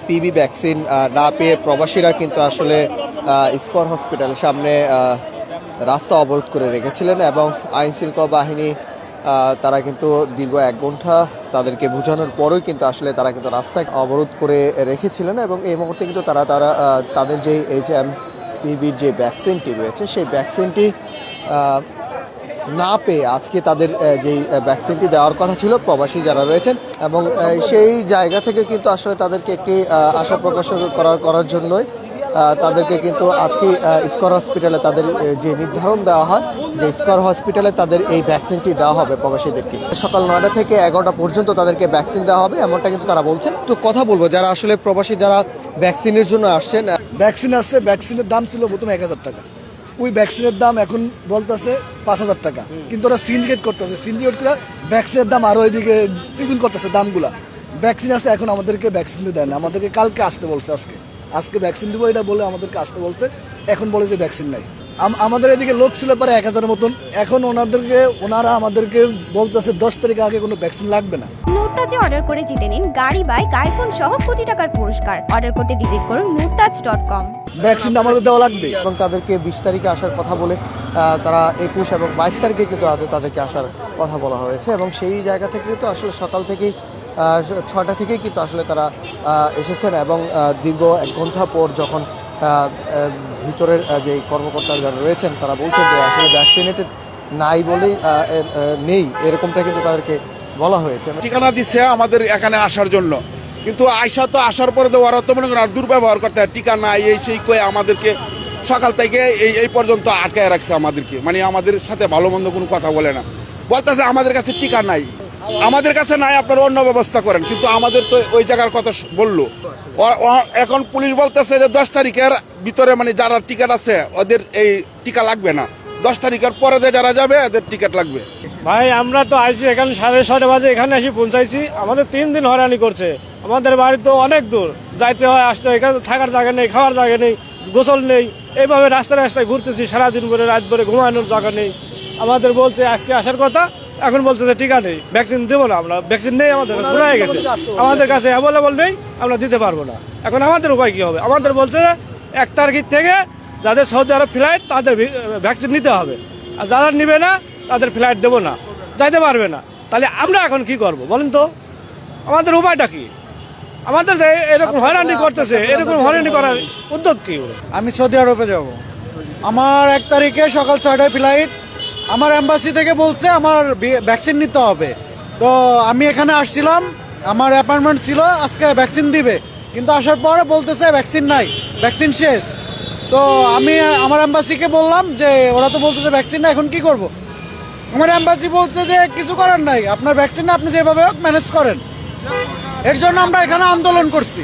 PB vaccine না পেয়ে প্রবাসীরা কিন্তু আসলে স্কয়ার হসপিটালের সামনে রাস্তা অবরোধ করে রেখেছিলেন এবং আইন শৃঙ্খলা বাহিনী তারা কিন্তু দীর্ঘ 1 ঘন্টা তাদেরকে বোঝানোর পরেই কিন্তু আসলে তারা কিন্তু রাস্তায় অবরোধ করে রেখেছিলেন এবং এই মুহূর্তে কিন্তু তাদের যে পিবির যে ভ্যাকসিনটি রয়েছে সেই ভ্যাকসিনটি না পেয়ে আজকে তাদের যেই ভ্যাকসিনটি দেওয়ার কথা ছিল প্রবাসী যারা রয়েছেন এবং সেই জায়গা থেকে কিন্তু আসলে তাদেরকে একটি আশা প্রকাশ করার জন্যই তাদেরকে কিন্তু আজকে স্কয়ার হসপিটালে তাদের যে নির্ধারণ দেওয়া হয় যে স্কয়ার হসপিটালে তাদের এই ভ্যাকসিনটি দেওয়া হবে প্রবাসীদেরকে সকাল 9টা থেকে 11টা পর্যন্ত তাদেরকে ভ্যাকসিন দেওয়া হবে এমনটা কিন্তু তারা বলছেন। একটু কথা বলবো যারা আসলে প্রবাসী যারা ভ্যাকসিনের জন্য আসছেন। ভ্যাকসিন আসছে, ভ্যাকসিনের দাম ছিল প্রথমে 1000 টাকা, ওই ভ্যাকসিনের দাম এখন বলতেছে 5000 টাকা, কিন্তু ওরা সিন্ডিকেট করতেছে, সিন্ডিকেট করে ভ্যাকসিনের দাম আরো এদিকে দ্বিগুণ করতেছে দামগুলা। ভ্যাকসিন আসছে, এখন আমাদেরকে ভ্যাকসিন দেয় না, আমাদেরকে কালকে আসতে বলছে, আজকে ভ্যাকসিন দিব এটা বলে আমাদেরকে আসতে বলছে, এখন বলে যে ভ্যাকসিন নাই। আমাদের এদিকে লোক ছিল প্রায় 1000-এর মতন, এখন ওনারা আমাদেরকে বলতেছে 10 তারিখ আগে কোনো ভ্যাকসিন লাগবে না। মুরতাজে অর্ডার করে জিতে নিন গাড়ি, বাইক, আইফোন সহ কোটি টাকার পুরস্কার। অর্ডার করতে ভিজিট করুন murtaj.com। ভ্যাকসিন আমাদের দেওয়া লাগবে এবং তাদেরকে 20 তারিখে আসার কথা বলে তারা 21 এবং 22 তারিখে কিন্তু তাদেরকে আসার কথা বলা হয়েছে এবং সেই জায়গা থেকে কিন্তু আসলে সকাল থেকেই 6টা থেকেই কিন্তু আসলে তারা এসেছেন এবং দীর্ঘ 1 ঘন্টা পর যখন ভিতরের যে কর্মকর্তারা যারা রয়েছেন তারা বলছেন যে আসলে ভ্যাকসিনেটেড নাই বলেই নেই, এরকমটা কিন্তু তাদেরকে বলা হয়েছে। ঠিকানা দিচ্ছে আমাদের এখানে আসার জন্য, কিন্তু আসার পরে তো ওরা তো মনে করেন দুর্ব্যবহার করতে হয়, টিকা নাই এই সেই কয়ে আমাদেরকে সকাল থেকে এই পর্যন্ত আটকায় রাখছে আমাদেরকে, মানে আমাদের সাথে ভালো মন্দ কোনো কথা বলে না, বলতেছে আমাদের কাছে টিকা নাই, আমাদের কাছে নাই, আপনারা অন্য ব্যবস্থা করেন, কিন্তু আমাদের তো ওই জায়গার কথা বললো। এখন পুলিশ বলতেছে যে 10 তারিখের ভিতরে মানে যারা টিকিট আছে ওদের এই টিকা লাগবে না, 10 তারিখের পরে যারা যাবে এদের টিকিট লাগবে। ভাই আমরা তো আইছি এখানে 6:30 বাজে এখানে এসে পৌঁছাইছি, আমাদের 3 দিন হয়রানি করছে, আমাদের বাড়ি তো অনেক দূর, যাইতে হয় আসতে হয়, এখানে থাকার জায়গা নেই, খাওয়ার জায়গা নেই, গোসল নেই, এইভাবে রাস্তায় ঘুরতেছি সারাদিন করে, রাত ভরে ঘুমানোর জায়গা নেই। আমাদের বলছে আজকে আসার কথা, এখন বলছে যে টিকা নেই, ভ্যাকসিন দেবো না, আমরা ভ্যাকসিন নেই, আমাদের ভুলে গেছে, আমাদের কাছে অ্যাভেলেবল নেই, আমরা দিতে পারবো না। এখন আমাদের উপায় কি হবে? আমাদের বলছে 1 তারিখ থেকে যাদের সৌদি আরব ফ্লাইট তাদের ভ্যাকসিন নিতে হবে, আর যারা নিবে না তাদের ফ্লাইট দেবো না, যাইতে পারবে না। তাহলে আমরা এখন কি করব বলেন তো? আমাদের উপায়টা কি? আমাদের যে এরকম হয়রানি করতেছে, এরকম হয়রানি করার উদ্যোগ কি? আমি সৌদি আরবে যাব, আমার 1 তারিখে সকাল 6টায় ফ্লাইট, আমার এম্বাসি থেকে বলছে আমার ভ্যাকসিন নিতে হবে, তো আমি এখানে আসছিলাম, আমার অ্যাপয়েন্টমেন্ট ছিল আজকে ভ্যাকসিন দিবে, কিন্তু আসার পরে বলতেছে ভ্যাকসিন নাই, ভ্যাকসিন শেষ। তো আমি আমার এম্বাসিকে বললাম যে ওরা তো বলতেছে ভ্যাকসিন নাই, এখন কি করব? আমার এম্বাসি বলছে যে কিছু করার নাই, আপনার ভ্যাকসিন না, আপনি যেভাবে হোক ম্যানেজ করেন। এর জন্য আমরা এখানে আন্দোলন করছি,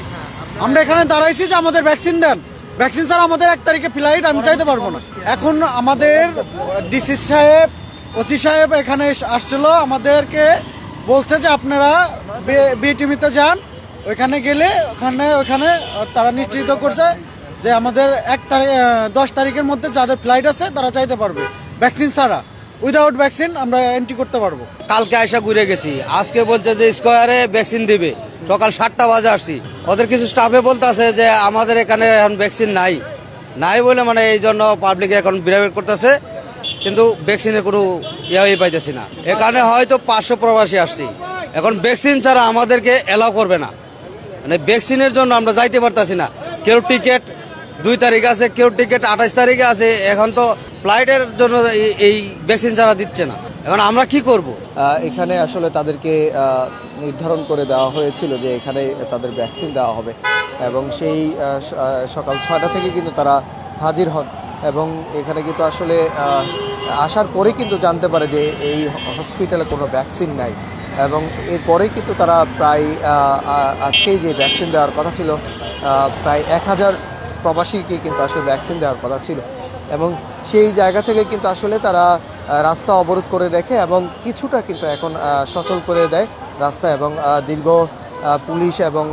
আমরা এখানে দাঁড়াইছি যে আমাদের ভ্যাকসিন দেন, ভ্যাকসিন ছাড়া আমাদের 1 তারিখে ফ্লাইট, আমি চাইতে পারবো না। এখন আমাদের ডিসি সাহেব, ওসি সাহেব এখানে আসছিল, আমাদেরকে বলছে যে আপনারা বিটিভিতে যান, ওইখানে গেলে ওখানে তারা নিশ্চিত করছে যে আমাদের 10 তারিখের মধ্যে যাদের ফ্লাইট আছে তারা চাইতে পারবে, ভ্যাকসিন ছাড়া উইদাউট ভ্যাকসিন আমরা এন্ট্রি করতে পারবো। কালকে আয়সা ঘুরে গেছি, আজকে বলছে যে স্কয়ারে ভ্যাকসিন দিবে, সকাল 7টা বাজে আসছি, ওদের কিছু স্টাফে বলতেছে যে আমাদের এখানে এখন ভ্যাকসিন নাই বলে মানে এই জন্য পাবলিকে এখন বিরাট করতেছে, কিন্তু ভ্যাকসিনের কোনো ইয়ে পাইতেছি না। এখানে হয়তো 500 প্রবাসী আসছি, এখন ভ্যাকসিন ছাড়া আমাদেরকে এলাও করবে না, মানে ভ্যাকসিনের জন্য আমরা যাইতে পারতেছি না। কেউ টিকিট 2 তারিখ আছে, কেউ টিকিট 28 তারিখে আছে, এখন তো ফ্লাইটের জন্য এই ভ্যাকসিন ছাড়া দিচ্ছে না, এখন আমরা কি করব? এখানে আসলে তাদেরকে নির্ধারণ করে দেওয়া হয়েছিল যে এখানে তাদের ভ্যাকসিন দেওয়া হবে এবং সেই সকাল 6টা থেকে কিন্তু তারা হাজির হন এবং এখানে কিন্তু আসলে আসার পরে কিন্তু জানতে পারে যে এই হসপিটালে কোনো ভ্যাকসিন নাই এবং এরপরেই কিন্তু তারা প্রায় আজকেই যে ভ্যাকসিন দেওয়ার কথা ছিল প্রায় 1000 প্রবাসীকে কিন্তু আসলে ভ্যাকসিন দেওয়ার কথা ছিল এবং সেই জায়গা থেকে কিন্তু আসলে তারা রাস্তা অবরোধ করে রেখে এবং কিছুটা কিন্তু এখন সচল করে দেয় রাস্তা এবং দীর্ঘ পুলিশ এবং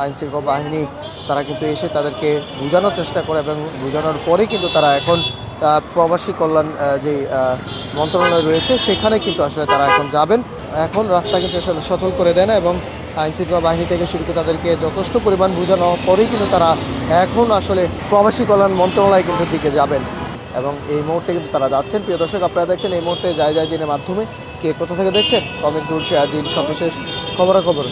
আইনশৃঙ্খলা বাহিনী তারা কিন্তু এসে তাদেরকে বোঝানোর চেষ্টা করে এবং বোঝানোর পরে কিন্তু তারা এখন প্রবাসী কল্যাণ যে মন্ত্রণালয় রয়েছে সেখানে কিন্তু আসলে তারা এখন যাবেন, এখন রাস্তা কিন্তু আসলে সচল করে দেয় না এবং আইনশৃঙ্খলা বাহিনী থেকে শুরু করে তাদেরকে যথেষ্ট পরিমাণ বোঝানো পরেই কিন্তু তারা এখন আসলে প্রবাসী কল্যাণ মন্ত্রণালয় কিন্তু দিকে যাবেন এবং এই মুহূর্তে কিন্তু তারা যাচ্ছেন। প্রিয় দর্শক, আপনারা দেখছেন এই মুহূর্তে যায় দিনের মাধ্যমে কে কোথা থেকে দেখছেন কমেন্ট করুন, শেয়ার দিন। সর্বশেষ খবরাখবর।